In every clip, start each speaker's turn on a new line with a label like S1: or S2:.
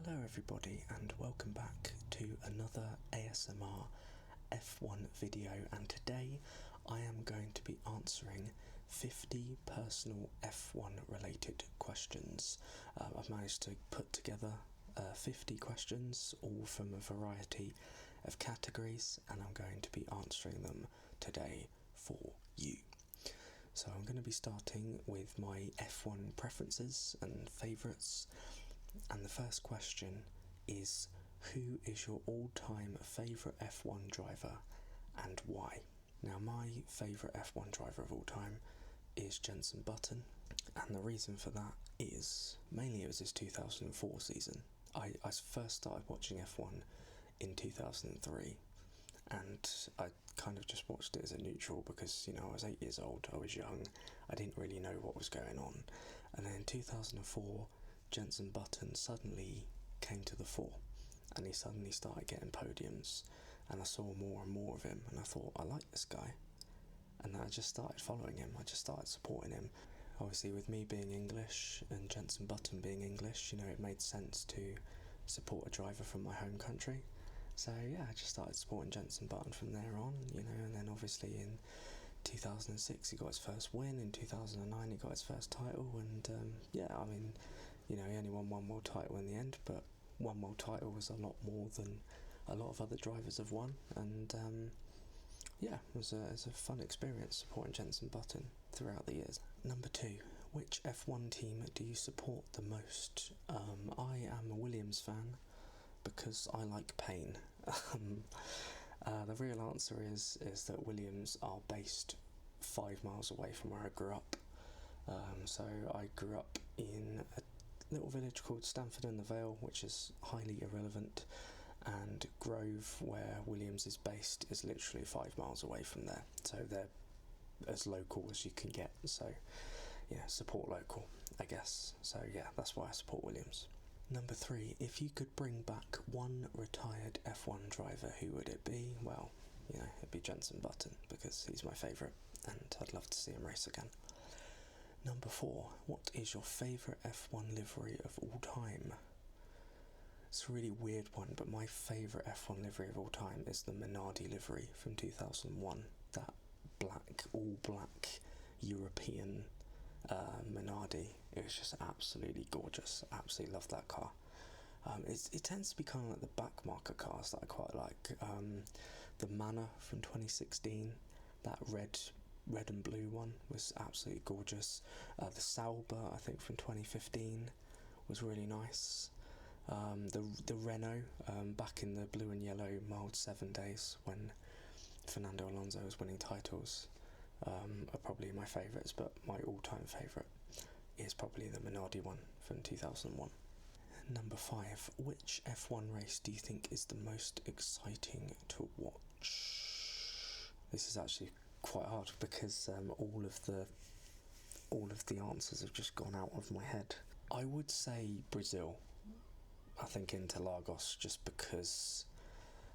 S1: Hello everybody and welcome back to another ASMR F1 video, and today I am going to be answering 50 personal F1 related questions. I've managed to put together 50 questions, all from a variety of categories, and I'm going to be answering them today for you. So I'm going to be starting with my F1 preferences and favourites. And the first question is, who is your all-time favourite F1 driver and why? Now, my favourite F1 driver of all time is Jenson Button, and the reason for that is mainly it was his 2004 season. I first started watching F1 in 2003, and I kind of just watched it as a neutral because, I was 8 years old, I was young, I didn't really know what was going on. And then in 2004, Jenson Button suddenly came to the fore, and he suddenly started getting podiums, and I saw more and more of him, and I thought, I like this guy, and I just started following him, I just started supporting him. Obviously, with me being English and Jenson Button being English, it made sense to support a driver from my home country. So yeah, I just started supporting Jenson Button from there on, and then obviously in 2006 he got his first win, in 2009 he got his first title, and he only won one world title in the end, but one world title was a lot more than a lot of other drivers have won, and it was a fun experience supporting Jenson Button throughout the years. Number 2, which F1 team do you support the most? I am a Williams fan because I like pain. The real answer is that Williams are based 5 miles away from where I grew up. So I grew up in a little village called Stamford-in-the-Vale, which is highly irrelevant, and Grove, where Williams is based, is literally 5 miles away from there. So they're as local as you can get. So support local, I guess. So yeah, that's why I support Williams. Number 3, if you could bring back one retired F1 driver, who would it be? Well, it'd be Jenson Button, because he's my favourite, and I'd love to see him race again. Number 4, what is your favourite F1 livery of all time? It's a really weird one, but my favourite F1 livery of all time is the Minardi livery from 2001. That all black European Minardi. It was just absolutely gorgeous. Absolutely love that car. It tends to be kind of like the back marker cars that I quite like. The Manor from 2016, that red and blue one was absolutely gorgeous. The Sauber, I think, from 2015 was really nice. The Renault, back in the blue and yellow mild 7 days when Fernando Alonso was winning titles, are probably my favourites, but my all-time favourite is probably the Minardi one from 2001. Number 5, which F1 race do you think is the most exciting to watch? This is actually quite hard because all of the answers have just gone out of my head. I would say Brazil. I think Interlagos, just because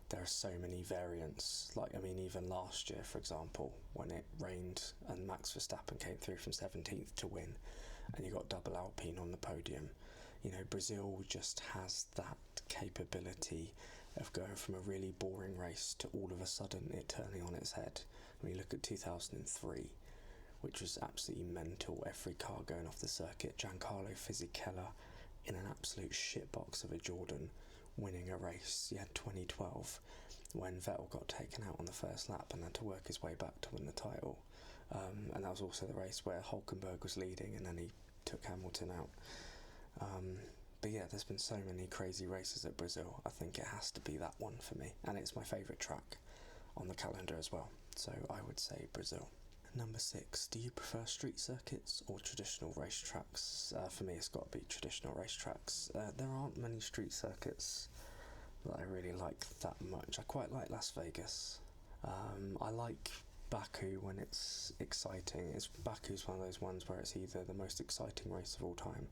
S1: there are so many variants. Even last year, for example, when it rained and Max Verstappen came through from 17th to win, and you got double Alpine on the podium. Brazil just has that capability of going from a really boring race to all of a sudden it turning on its head. You look at 2003, which was absolutely mental. Every car going off the circuit. Giancarlo Fisichella in an absolute shitbox of a Jordan winning a race. You had 2012 when Vettel got taken out on the first lap and had to work his way back to win the title, and that was also the race where Hülkenberg was leading and then he took Hamilton out. But yeah, there's been so many crazy races at Brazil. I think it has to be that one for me, and it's my favourite track on the calendar as well, so I would say Brazil. Number 6, do you prefer street circuits or traditional racetracks? For me, it's got to be traditional racetracks. There aren't many street circuits that I really like that much. I quite like Las Vegas. I like Baku when it's exciting. Baku's one of those ones where it's either the most exciting race of all time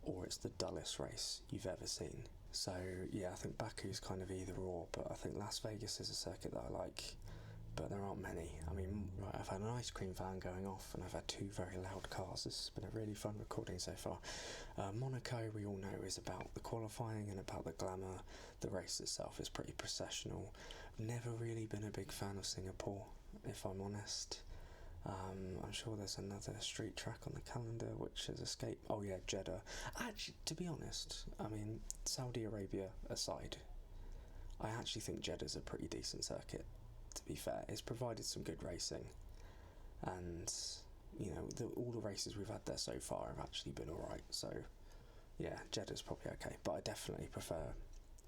S1: or it's the dullest race you've ever seen. So yeah, I think Baku's kind of either or, but I think Las Vegas is a circuit that I like but there aren't many. I mean, right, I've had an ice cream van going off, and I've had 2 very loud cars. This has been a really fun recording so far. Monaco, we all know, is about the qualifying and about the glamour. The race itself is pretty processional. Never really been a big fan of Singapore, if I'm honest. I'm sure there's another street track on the calendar which has escaped. Oh yeah, Jeddah. Actually, to be honest, I mean, Saudi Arabia aside, I actually think Jeddah's a pretty decent circuit, to be fair. It's provided some good racing, and, you know, all the races we've had there so far have actually been alright, so yeah, Jeddah's probably okay, but I definitely prefer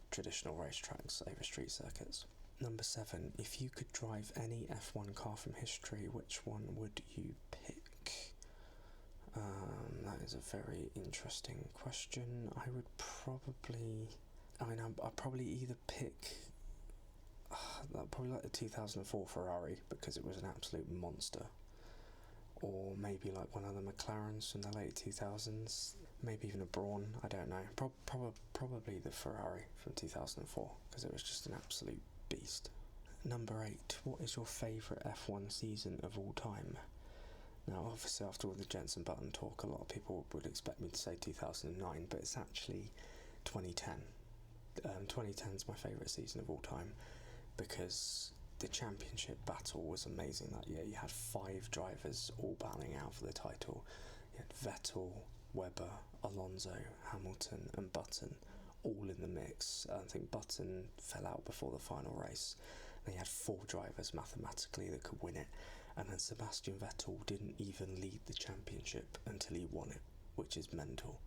S1: traditional racetracks over street circuits. Number 7, if you could drive any F1 car from history, which one would you pick? That is a very interesting question. I would probably... I'd probably either pick... probably like the 2004 Ferrari, because it was an absolute monster. Or maybe like one of the McLarens from the late 2000s. Maybe even a Brawn, I don't know. Probably the Ferrari from 2004, because it was just an absolute beast. Number 8, what is your favourite F1 season of all time? Now, obviously, after all the Jenson Button talk, a lot of people would expect me to say 2009, but it's actually 2010. 2010 is my favourite season of all time, because the championship battle was amazing that year. You had 5 drivers all battling out for the title. You had Vettel, Webber, Alonso, Hamilton and Button all in the mix. I think Button fell out before the final race. They had 4 drivers mathematically that could win it, and then Sebastian Vettel didn't even lead the championship until he won it, which is mental.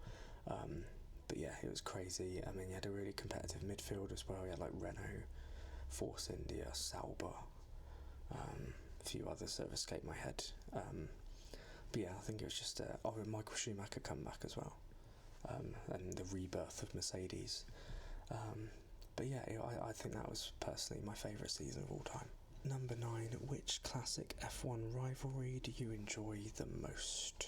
S1: But yeah, it was crazy. I mean, you had a really competitive midfield as well. You had like Renault, Force India, Sauber, a few others that have escaped my head. But yeah, I think it was just Michael Schumacher comeback as well, and the rebirth of Mercedes. But yeah, I think that was personally my favourite season of all time. Number 9, which classic F1 rivalry do you enjoy the most?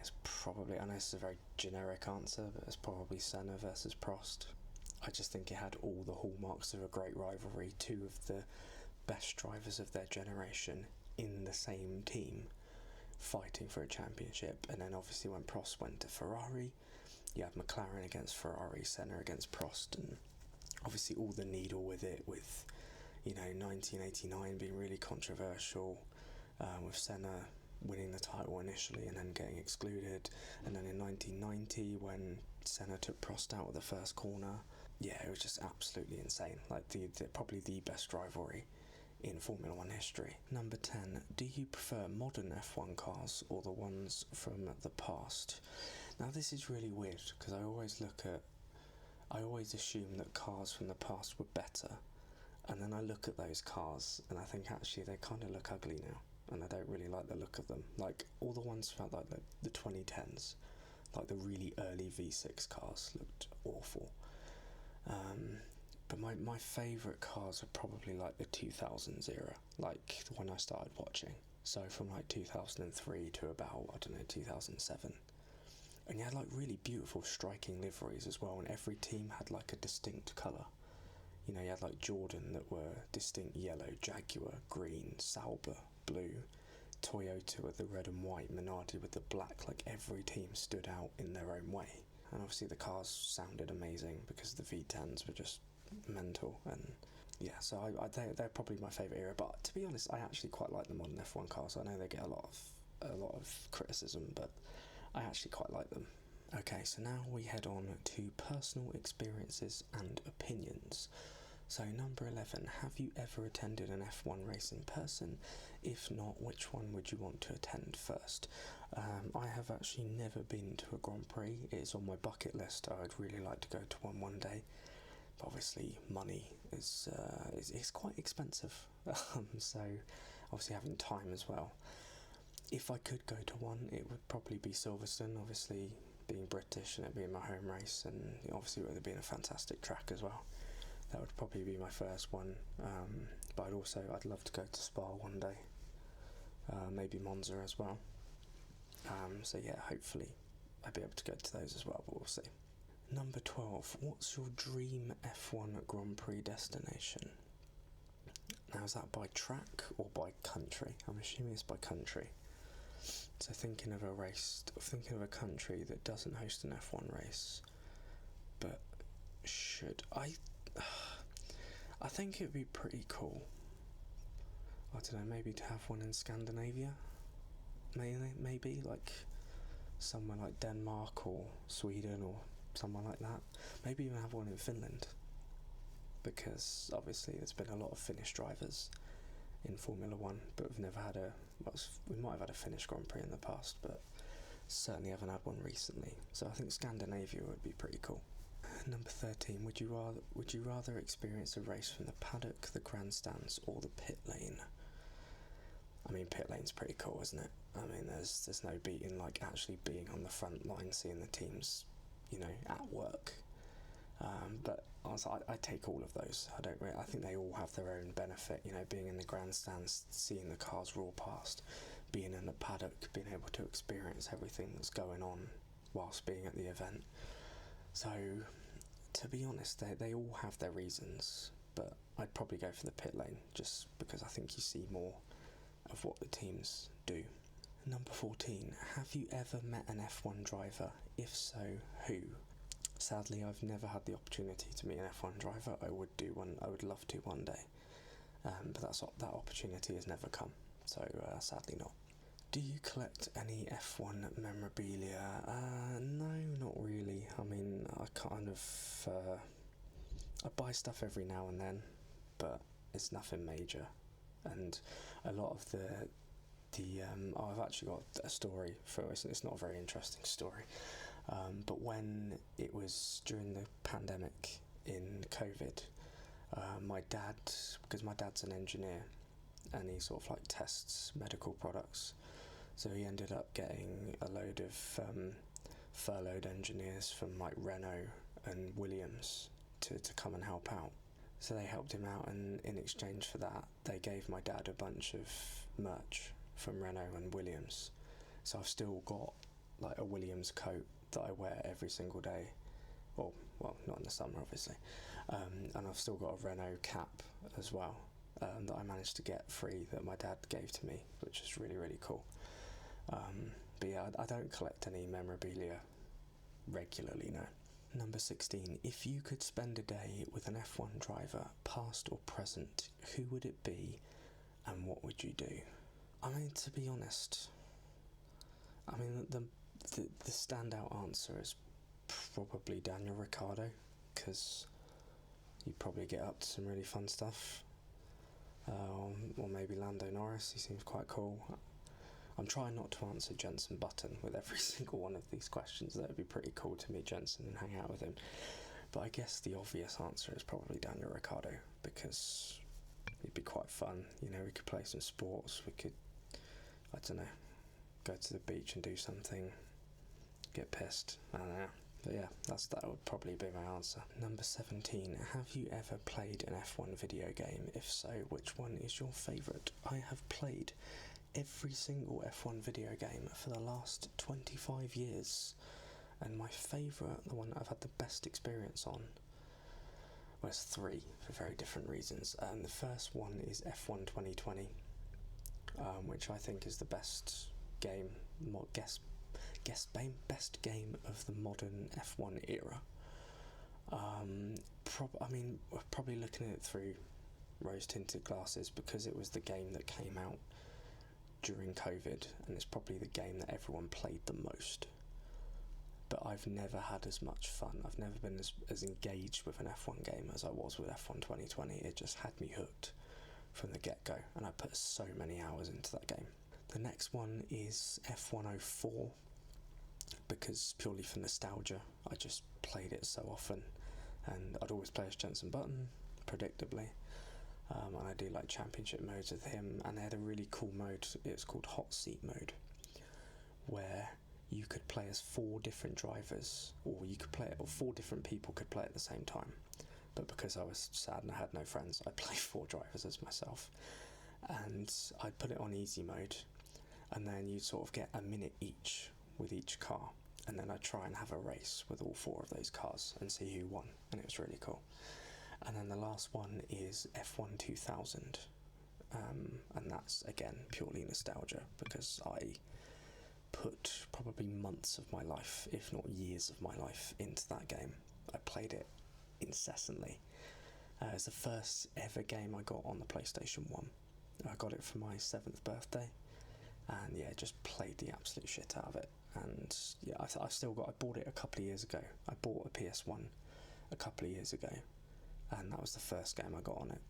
S1: It's probably, I know this is a very generic answer, but it's probably Senna versus Prost. I just think it had all the hallmarks of a great rivalry. 2 of the best drivers of their generation in the same team fighting for a championship, and then obviously when Prost went to Ferrari, you had McLaren against Ferrari, Senna against Prost, and obviously all the needle with it, with, you know, 1989 being really controversial, with Senna winning the title initially and then getting excluded, and then in 1990 when Senna took Prost out of the first corner. Yeah, it was just absolutely insane. Like the probably the best rivalry in Formula 1 history. Number 10, do you prefer modern F1 cars or the ones from the past? Now this is really weird, because I always assume that cars from the past were better, and then I look at those cars and I think actually they kind of look ugly now, and I don't really like the look of them. Like all the ones from like the 2010s, like the really early V6 cars looked awful. But my favourite cars are probably like the 2000s era, like when I started watching. So from like 2003 to about, I don't know, 2007. And you had like really beautiful striking liveries as well, and every team had like a distinct colour. You know, you had like Jordan that were distinct yellow, Jaguar green, Sauber blue, Toyota with the red and white, Minardi with the black. Like every team stood out in their own way. And obviously the cars sounded amazing because the V10s were just mental, and yeah, so they're probably my favourite era. But to be honest, I actually quite like the modern F1 cars. I know they get a lot of criticism, but I actually quite like them. Okay, so now we head on to personal experiences and opinions. So number 11, have you ever attended an F1 race in person? If not, which one would you want to attend first? I have actually never been to a Grand Prix. It's on my bucket list. I'd really like to go to one day. But obviously money is quite expensive, so obviously having time as well. If I could go to one, it would probably be Silverstone, obviously being British and it being my home race, and obviously with it being a fantastic track as well. That would probably be my first one, but I'd love to go to Spa one day, maybe Monza as well. So yeah, hopefully I'd be able to go to those as well, but we'll see. Number 12, what's your dream F1 Grand Prix destination? Now, is that by track or by country? I'm assuming it's by country. So thinking of a country that doesn't host an F1 race, but should. I think it would be pretty cool. I don't know, maybe to have one in Scandinavia? Maybe like somewhere like Denmark or Sweden or somewhere like that. Maybe even have one in Finland, because obviously there's been a lot of Finnish drivers in Formula 1, but we've never had we might have had a Finnish Grand Prix in the past, but certainly haven't had one recently. So I think Scandinavia would be pretty cool. Number 13, would you rather experience a race from the paddock, the grandstands, or the pit lane? I mean, pit lane's pretty cool, isn't it? I mean, there's no beating like actually being on the front line, seeing the teams, at work. But honestly, I take all of those. I think they all have their own benefit. Being in the grandstands, seeing the cars roar past, being in the paddock, being able to experience everything that's going on whilst being at the event. So, to be honest, they all have their reasons, but I'd probably go for the pit lane, just because I think you see more of what the teams do. Number 14, have you ever met an F1 driver? If so, who? Sadly, I've never had the opportunity to meet an F1 driver. I would love to one day, but that opportunity has never come, so sadly not. Do you collect any F1 memorabilia? No, not really. I mean, I buy stuff every now and then, but it's nothing major. And a lot of I've actually got a story for it. It's not a very interesting story, but when it was during the pandemic in COVID, my dad, because my dad's an engineer and he sort of like tests medical products, so he ended up getting a load of furloughed engineers from like Renault and Williams to come and help out. So they helped him out, and in exchange for that, they gave my dad a bunch of merch from Renault and Williams. So I've still got like a Williams coat that I wear every single day. Well, not in the summer, obviously. And I've still got a Renault cap as well that I managed to get free that my dad gave to me, which is really, really cool. But yeah, I don't collect any memorabilia regularly, no. Number 16, if you could spend a day with an F1 driver, past or present, who would it be and what would you do? I mean, to be honest, the standout answer is probably Daniel Ricciardo, because you'd probably get up to some really fun stuff. Or maybe Lando Norris, he seems quite cool. I'm trying not to answer Jenson Button with every single one of these questions. That would be pretty cool to meet Jenson and hang out with him. But I guess the obvious answer is probably Daniel Ricciardo, because it'd be quite fun. We could play some sports. We could, I don't know, go to the beach and do something, get pissed. I don't know. But yeah, that would probably be my answer. Number 17, have you ever played an F1 video game? If so, which one is your favourite? I have played every single F1 video game for the last 25 years, and my favourite, the one that I've had the best experience on, it's three for very different reasons. The first one is F1 2020, which I think is the best game, best game of the modern F1 era. We're probably looking at it through rose-tinted glasses, because it was the game that came out during COVID, and it's probably the game that everyone played the most. But I've never had as much fun. I've never been as engaged with an F1 game as I was with F1 2020. It just had me hooked from the get-go, and I put so many hours into that game. The next one is F104, because purely for nostalgia, I just played it so often, and I'd always play as Jenson Button, predictably. And I do like championship modes with him, and they had a really cool mode. It's called Hot Seat mode, where you could play as 4 different drivers, or 4 different people could play at the same time. But because I was sad and I had no friends, I played 4 drivers as myself, and I'd put it on easy mode, and then you'd sort of get a minute each with each car, and then I'd try and have a race with all 4 of those cars and see who won, and it was really cool. And then the last one is F1 2000, and that's again purely nostalgia, because I put probably months of my life, if not years of my life, into that game. I played it incessantly. It's the first ever game I got on the PlayStation 1. I got it for my 7th birthday, and yeah, just played the absolute shit out of it. And yeah, I bought it a couple of years ago. I bought a PS1 a couple of years ago, and that was the first game I got on it.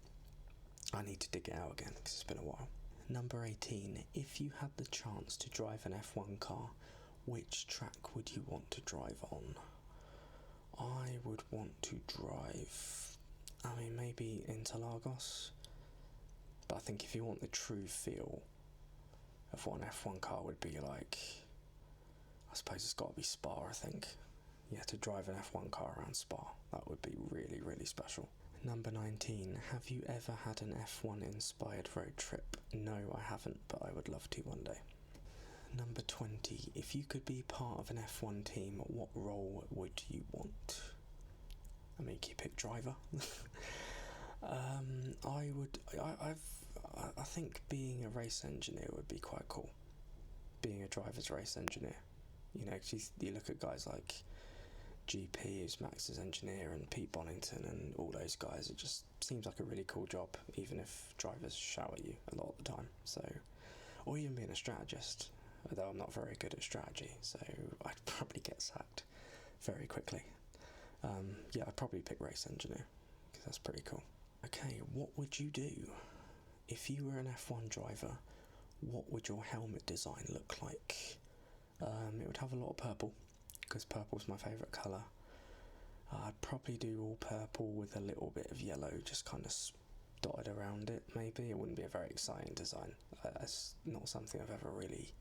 S1: I need to dig it out again because it's been a while. Number 18. If you had the chance to drive an F1 car, which track would you want to drive on? I would want to drive, maybe Interlagos, but I think if you want the true feel of what an F1 car would be like, I suppose it's got to be Spa, I think. Yeah, to drive an F1 car around Spa, that would be really, really special. Number 19. Have you ever had an F1 inspired road trip? No, I haven't, but I would love to one day. Number 20. If you could be part of an F1 team, what role would you want? Can you pick driver? I think being a race engineer would be quite cool. Being a driver's race engineer. Cause you look at guys like GP, who's Max's engineer, and Pete Bonington and all those guys. It just seems like a really cool job, even if drivers shout at you a lot of the time. So, or even being a strategist, although I'm not very good at strategy, so I'd probably get sacked very quickly. I'd probably pick race engineer, because that's pretty cool. Okay, what would you do if you were an F1 driver? What would your helmet design look like? It would have a lot of purple, because purple's my favourite colour. I'd probably do all purple with a little bit of yellow just kind of dotted around it, maybe. It wouldn't be a very exciting design. It's not something I've ever really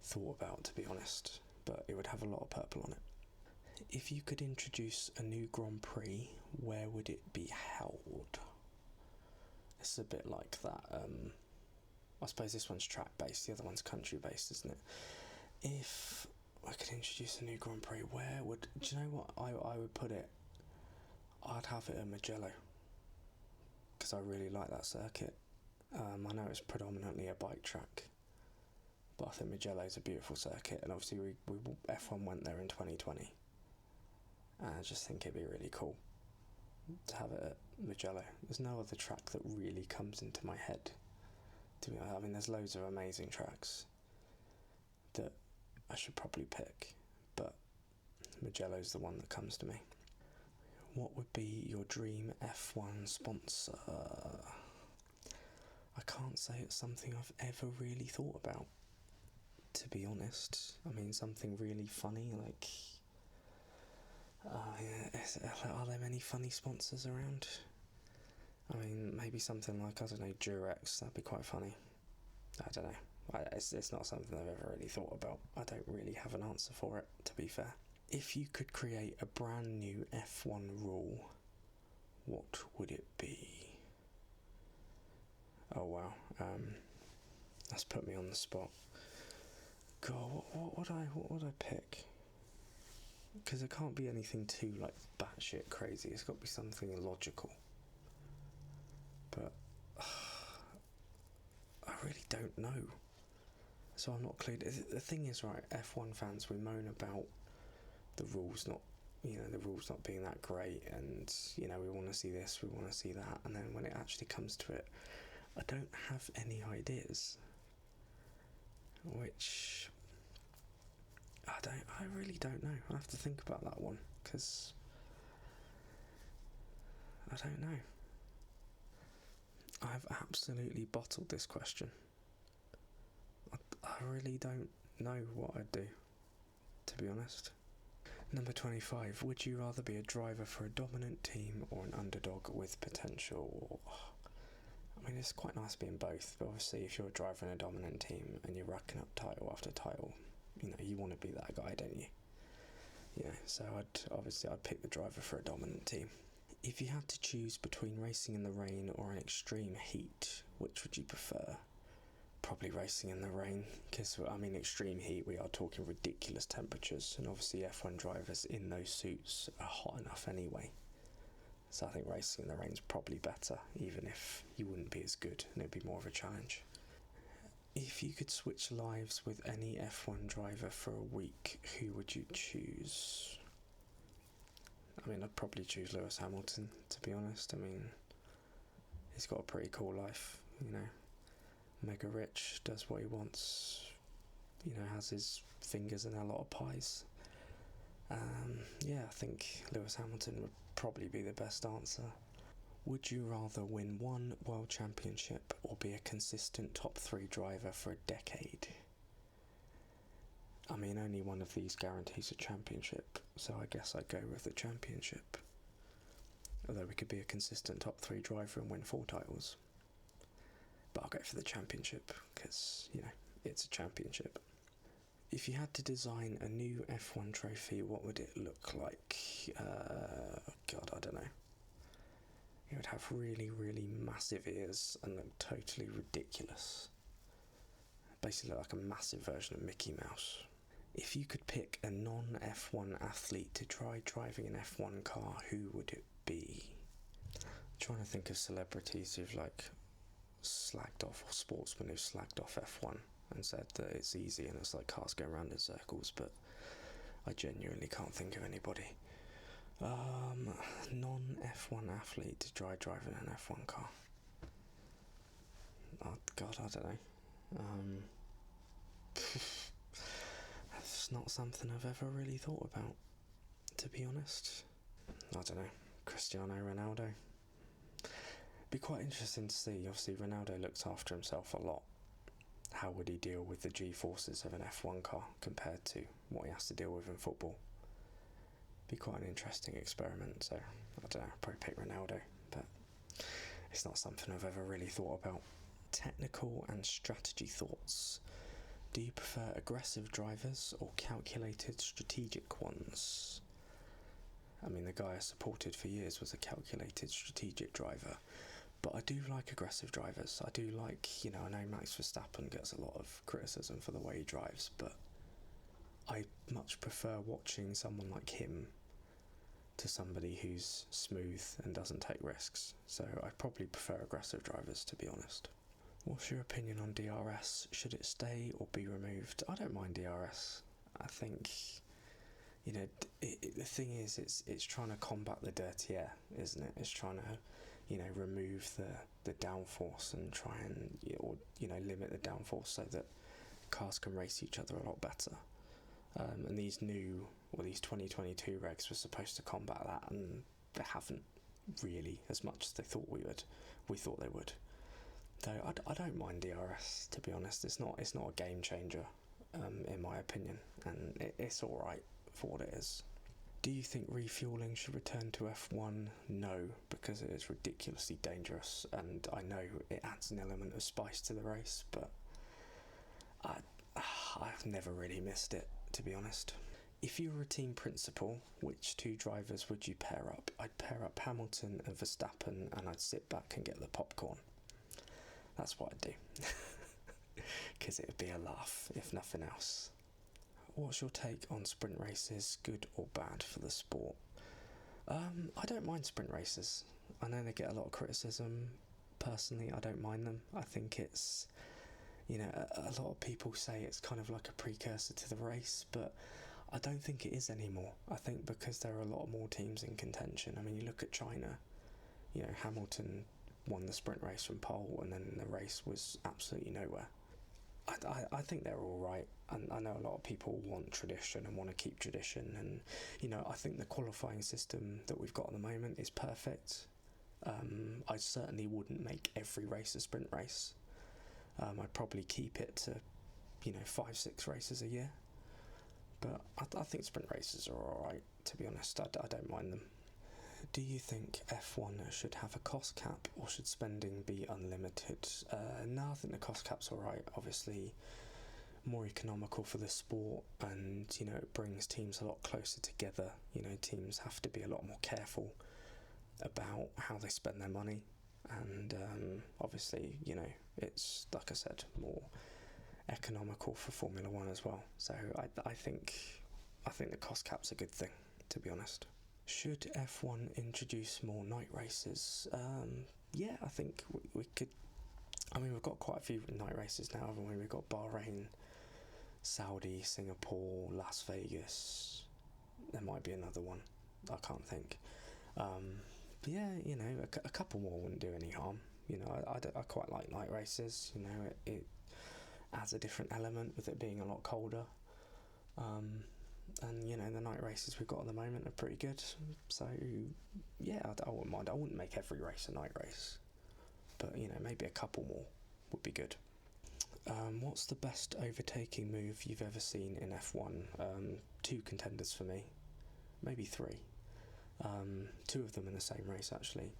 S1: thought about, to be honest, but it would have a lot of purple on it. If you could introduce a new Grand Prix, where would it be held? It's a bit like that. I suppose this one's track-based, the other one's country-based, isn't it? If I could introduce a new Grand Prix, where would... Do you know what I would put it? I'd have it at Mugello, because I really like that circuit. I know it's predominantly a bike track, but I think Mugello's a beautiful circuit, and obviously we F1 went there in 2020, and I just think it'd be really cool to have it at Mugello. There's no other track that really comes into my head, to be honest. There's loads of amazing tracks that I should probably pick, but Mugello's the one that comes to me. What would be your dream F1 sponsor? I can't say it's something I've ever really thought about, to be honest. Something really funny, like... are there many funny sponsors around? Maybe something like, I don't know, Durex, that'd be quite funny. I don't know. It's not something I've ever really thought about. I don't really have an answer for it, to be fair. If you could create a brand new F1 rule, what would it be? Oh wow, that's put me on the spot. God, what would I pick? Because it can't be anything too batshit crazy. It's got to be something illogical. But I really don't know. So I'm not clear. The thing is, right, F1 fans, we moan about the rules not being that great, and we want to see this, we want to see that, and then when it actually comes to it, I don't have any ideas, which I really don't know. I have to think about that one, because I don't know. I've absolutely bottled this question. I really don't know what I'd do, to be honest. Number 25. Would you rather be a driver for a dominant team or an underdog with potential? It's quite nice being both, but obviously if you're a driver in a dominant team and you're racking up title after title, you want to be that guy, don't you? So I'd pick the driver for a dominant team. If you had to choose between racing in the rain or an extreme heat, which would you prefer? Probably racing in the rain, because extreme heat, we are talking ridiculous temperatures, and obviously F1 drivers in those suits are hot enough anyway, So I think racing in the rain's probably better, even if you wouldn't be as good and it'd be more of a challenge. If you could switch lives with any F1 driver for a week, who would you choose? I mean, I'd probably choose Lewis Hamilton, to be honest. I mean, he's got a pretty cool life, you know, mega rich, does what he wants, you know, has his fingers in a lot of pies. Yeah, I think Lewis Hamilton would probably be the best answer. Would you rather win one world championship or be a consistent top 3 driver for a decade? I mean, only one of these guarantees a championship, so I guess I'd go with the championship. Although we could be a consistent top 3 driver and win 4 titles. But I'll go for the championship, because, you know, it's a championship. If you had to design a new F1 trophy, what would it look like? God, I don't know. It would have really, really massive ears and look totally ridiculous. Basically look like a massive version of Mickey Mouse. If you could pick a non-F1 athlete to try driving an F1 car, who would it be? I'm trying to think of celebrities who've like slagged off, or sportsmen who've slagged off F1 and said that it's easy and it's like cars going around in circles, but I genuinely can't think of anybody. Non-F1 athlete to try driving an F1 car. Oh God, I don't know. That's not something I've ever really thought about, to be honest. I don't know. Cristiano Ronaldo. Be quite interesting to see. Obviously, Ronaldo looks after himself a lot. How would he deal with the G-forces of an F1 car compared to what he has to deal with in football? Be quite an interesting experiment, so I don't know, I'd probably pick Ronaldo, but it's not something I've ever really thought about. Technical and strategy thoughts. Do you prefer aggressive drivers or calculated strategic ones? I mean, the guy I supported for years was a calculated strategic driver, but I do like aggressive drivers. I do like, you know, I know Max Verstappen gets a lot of criticism for the way he drives, but I much prefer watching someone like him to somebody who's smooth and doesn't take risks. So I probably prefer aggressive drivers, to be honest. What's your opinion on DRS? Should it stay or be removed? I don't mind DRS. I think, you know, the thing is, it's trying to combat the dirty air, isn't it? It's trying to, you know, remove the downforce and try and, or, you know, limit the downforce so that cars can race each other a lot better. And these 2022 regs were supposed to combat that, and they haven't really as much as they thought we thought they would. Though I don't mind DRS, to be honest. It's not a game changer, in my opinion, and it's all right for what it is. Do you think refueling should return to F1? No, because it is ridiculously dangerous, and I know it adds an element of spice to the race, but I've never really missed it, to be honest. If you were a team principal, which 2 drivers would you pair up? I'd pair up Hamilton and Verstappen, and I'd sit back and get the popcorn. That's what I'd do. Because it would be a laugh, if nothing else. What's your take on sprint races, good or bad for the sport? I don't mind sprint races. I know they get a lot of criticism. Personally, I don't mind them. I think it's, you know, a lot of people say it's kind of like a precursor to the race, but I don't think it is anymore. I think because there are a lot more teams in contention. I mean, you look at China, you know, Hamilton won the sprint race from pole, and then the race was absolutely nowhere. I think they're all right, and I know a lot of people want tradition and want to keep tradition, and, you know, I think the qualifying system that we've got at the moment is perfect. I certainly wouldn't make every race a sprint race. I'd probably keep it to, you know, 5-6 races a year, but I think sprint races are alright, to be honest. I don't mind them. Do you think F1 should have a cost cap, or should spending be unlimited? No, I think the cost cap's alright. Obviously, more economical for the sport, and, you know, it brings teams a lot closer together. You know, teams have to be a lot more careful about how they spend their money, and obviously, you know, it's, like I said, more economical for Formula 1 as well. So I think the cost cap's a good thing, to be honest. Should F1 introduce more night races? Yeah, I think we could. I mean, we've got quite a few night races now, haven't we? We've got Bahrain, Saudi, Singapore, Las Vegas. There might be another one. I can't think. But yeah, you know, a couple more wouldn't do any harm. You know, I quite like night races. You know, it adds a different element with it being a lot colder. And you know, the night races we've got at the moment are pretty good. So yeah, I wouldn't mind. I wouldn't make every race a night race, but you know, maybe a couple more would be good. What's the best overtaking move you've ever seen in F1? Two contenders for me, maybe three. Two of them in the same race actually.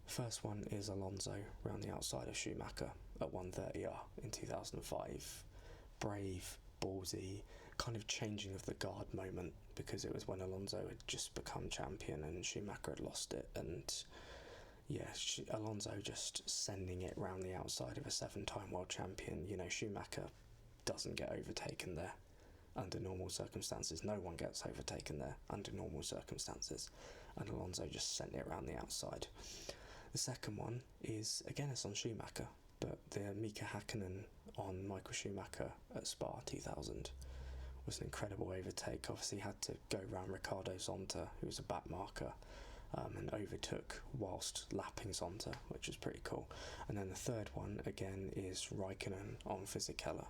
S1: First one is Alonso round the outside of Schumacher at 130R in 2005. Brave, ballsy, kind of changing of the guard moment, because it was when Alonso had just become champion and Schumacher had lost it, and yeah, Alonso just sending it round the outside of a 7-time world champion. You know, Schumacher doesn't get overtaken there under normal circumstances. No one gets overtaken there under normal circumstances, and Alonso just sent it round the outside. The second one is, again, it's on Schumacher, but the Mika Hakkinen on Michael Schumacher at Spa 2000 was an incredible overtake. Obviously had to go round Ricardo Zonta, who was a back marker, and overtook whilst lapping Zonta, which was pretty cool. And then the third one, again, is Raikkonen on Fisichella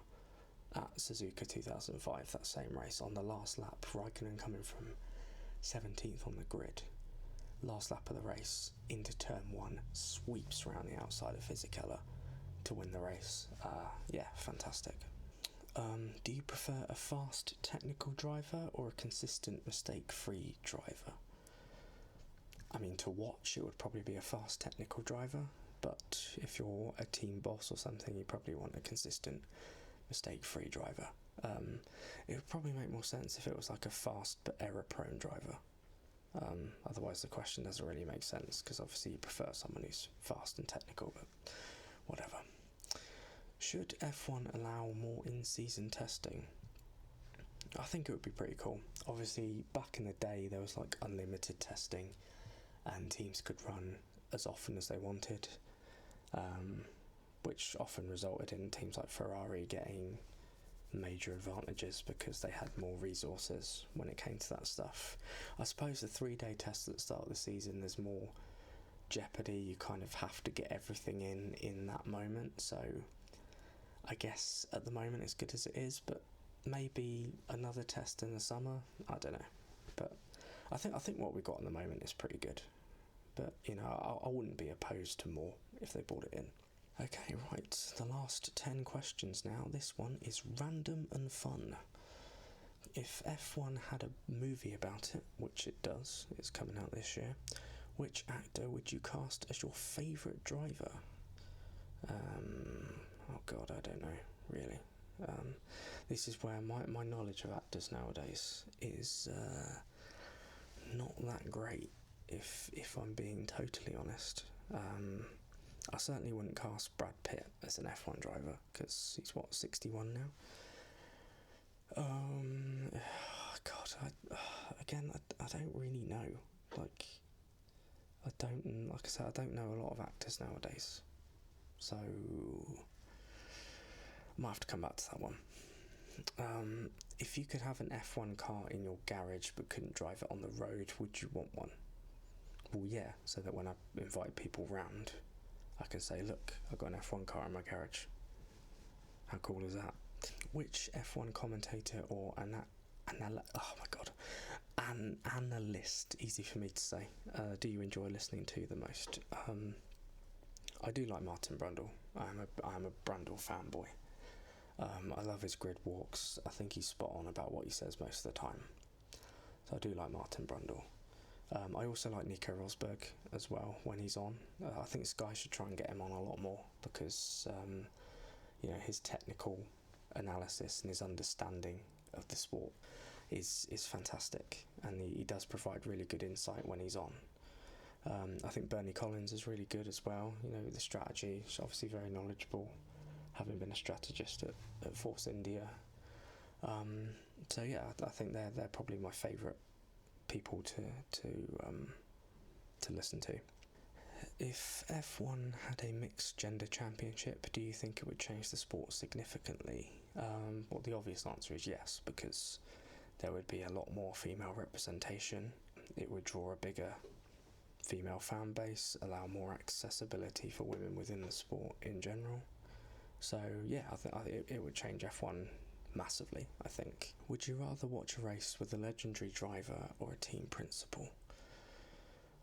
S1: at Suzuka 2005, that same race. On the last lap, Raikkonen coming from 17th on the grid, last lap of the race, into turn 1, sweeps around the outside of Fisichella to win the race. Yeah, fantastic. Do you prefer a fast technical driver or a consistent mistake-free driver? I mean, to watch, it would probably be a fast technical driver, but if you're a team boss or something, you probably want a consistent mistake-free driver. It would probably make more sense if it was like a fast but error-prone driver. Otherwise the question doesn't really make sense, because obviously you prefer someone who's fast and technical, but whatever. Should F1 allow more in-season testing? I think it would be pretty cool. Obviously, back in the day, there was like unlimited testing, and teams could run as often as they wanted, which often resulted in teams like Ferrari getting major advantages because they had more resources when it came to that stuff. I suppose the 3-day tests at the start of the season, there's more jeopardy. You kind of have to get everything in that moment, so I guess at the moment it's good as it is, but maybe another test in the summer, I don't know. But I think what we've got at the moment is pretty good, but you know, I wouldn't be opposed to more if they brought it in. Okay, right, the last 10 questions now. This one is random and fun. If F1 had a movie about it, which it does, it's coming out this year, which actor would you cast as your favourite driver? Oh god, I don't know, really. This is where my knowledge of actors nowadays is not that great, if I'm being totally honest. I certainly wouldn't cast Brad Pitt as an F1 driver, because he's, 61 now? God, I don't really know. Like I said, I don't know a lot of actors nowadays, so I might have to come back to that one. If you could have an F1 car in your garage but couldn't drive it on the road, would you want one? Well, yeah, so that when I invite people round, I can say, look, I've got an F1 car in my garage. How cool is that? Which F1 commentator or an analyst, easy for me to say, do you enjoy listening to the most? I do like Martin Brundle. I'm a Brundle fanboy. I love his grid walks. I think he's spot on about what he says most of the time. So I do like Martin Brundle. I also like Nico Rosberg as well when he's on. I think Sky should try and get him on a lot more, because you know, his technical analysis and his understanding of the sport is fantastic, and he does provide really good insight when he's on. I think Bernie Collins is really good as well. You know, the strategy, he's obviously very knowledgeable, having been a strategist at Force India. So yeah, I think they're probably my favourite people to listen to. If F1 had a mixed gender championship, do you think it would change the sport significantly? Well, the obvious answer is yes, because there would be a lot more female representation. It would draw a bigger female fan base, allow more accessibility for women within the sport in general. So yeah, I think it would change F1 massively, I think. Would you rather watch a race with a legendary driver or a team principal?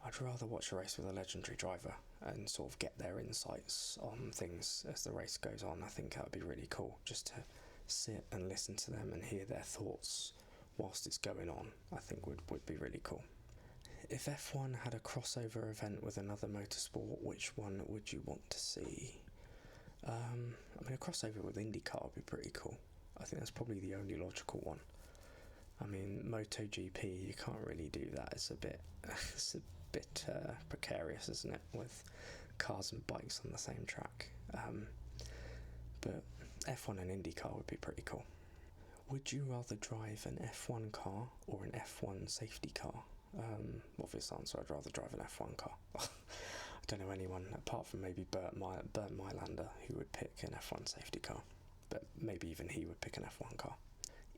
S1: I'd rather watch a race with a legendary driver and sort of get their insights on things as the race goes on. I think that would be really cool, just to sit and listen to them and hear their thoughts whilst it's going on. I think would be really cool. If F1 had a crossover event with another motorsport, which one would you want to see? I mean, a crossover with IndyCar would be pretty cool. I think that's probably the only logical one. I mean, MotoGP, you can't really do that. It's a bit precarious, isn't it, with cars and bikes on the same track. But F1 and IndyCar would be pretty cool. Would you rather drive an F1 car or an F1 safety car? Obvious answer, I'd rather drive an F1 car. I don't know anyone, apart from maybe Bert Mylander, who would pick an F1 safety car. But maybe even he would pick an F1 car.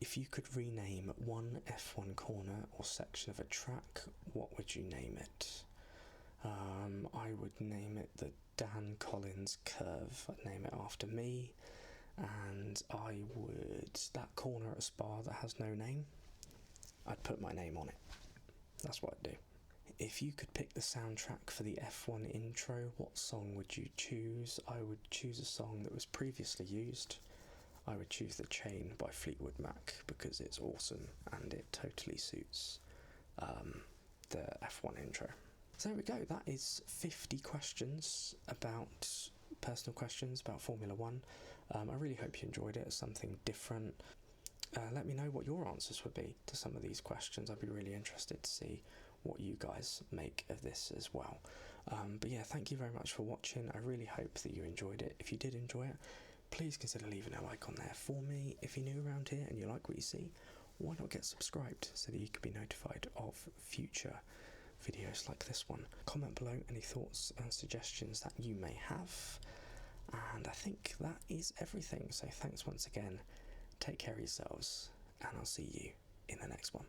S1: If you could rename one F1 corner or section of a track, what would you name it? I would name it the Dan Collins Curve. I'd name it after me. And I would, that corner at Spa that has no name, I'd put my name on it. That's what I'd do. If you could pick the soundtrack for the F1 intro, what song would you choose? I would choose a song that was previously used. I would choose The Chain by Fleetwood Mac because it's awesome and it totally suits the F1 intro. So there we go, that is 50 questions about personal questions about Formula One. I really hope you enjoyed it as something different. Let me know what your answers would be to some of these questions. I'd be really interested to see what you guys make of this as well. But yeah, thank you very much for watching. I really hope that you enjoyed it. If you did enjoy it, please consider leaving a like on there for me. If you're new around here and you like what you see, why not get subscribed so that you can be notified of future videos like this one. Comment below any thoughts and suggestions that you may have. And I think that is everything. So thanks once again. Take care of yourselves, and I'll see you in the next one.